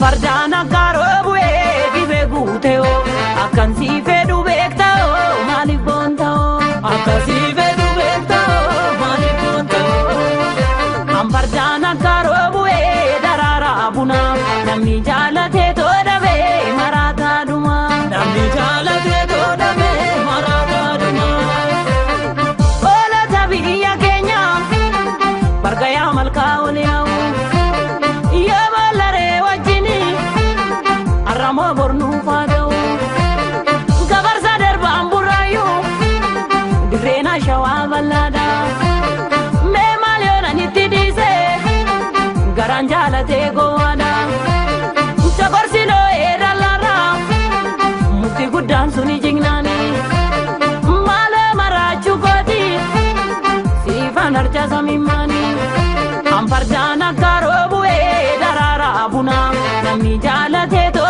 Fardana karo bue vive guteo akan si fedu bektao mali bontao akan si fedu bektao mali bontao fardana karo bue darara buna namni jalate to dabe marata duma namni jalate to dabe marata duma ola tabiya kenya bargaya malka oliao Ramo bornu fadao gabar sadar bamburayo direna shawa balada me maliona nitidise garanjala te goada chabar silo era lara muti gudan suni jingnani mala marachu goti sifan archa samimani ampardana karo bue darara buna nami jala te to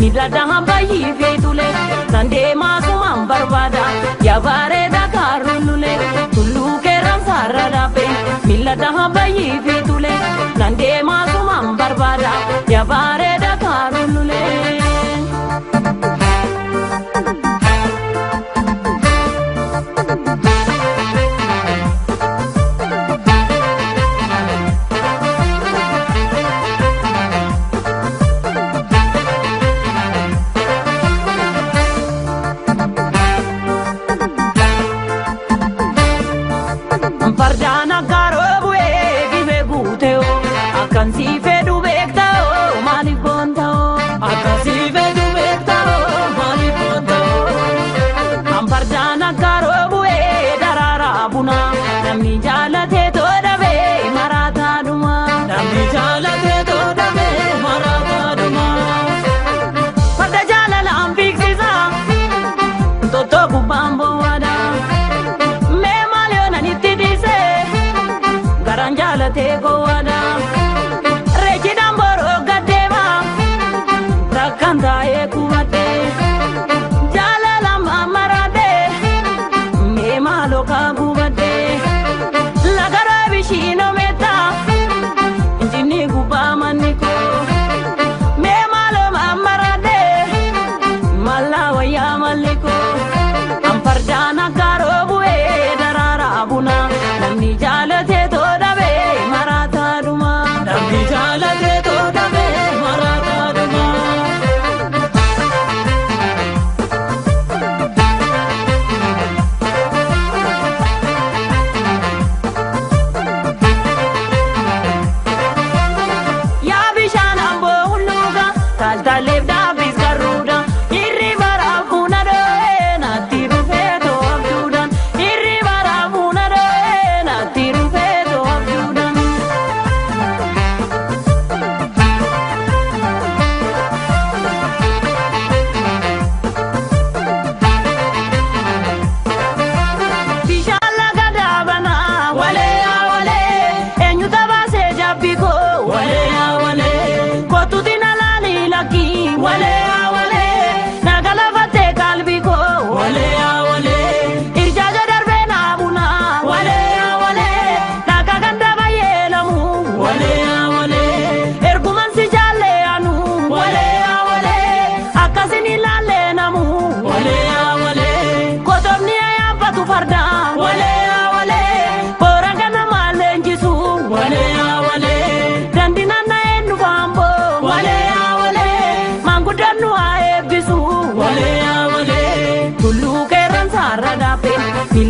Nidada bayi fetule nande masumam barbada ya bareda karulule tulu keram sarada pe milada bayi fetule nande masumam barbada ya bareda karulule Fardana karo bue vive guteo akan si fedu bektao mali bontao akan si fedu bektao mali bontao fardana karo bue darara buna namni jalate to dabe marata duma namni jalate to dabe marata duma farda jalala amfiksisa toto kubambo wada Garanjala te goada Rechi damboro gadema Rakanda e kuate Jala lama marade Me malo kagubade Lagara vishino meta Injini guba maniko Me malo marade Malawa ya maliko Ampardana karo bue darara abuna Namni jala te to marata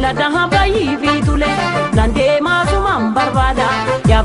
milata habayi vitule nande masuma barbada ya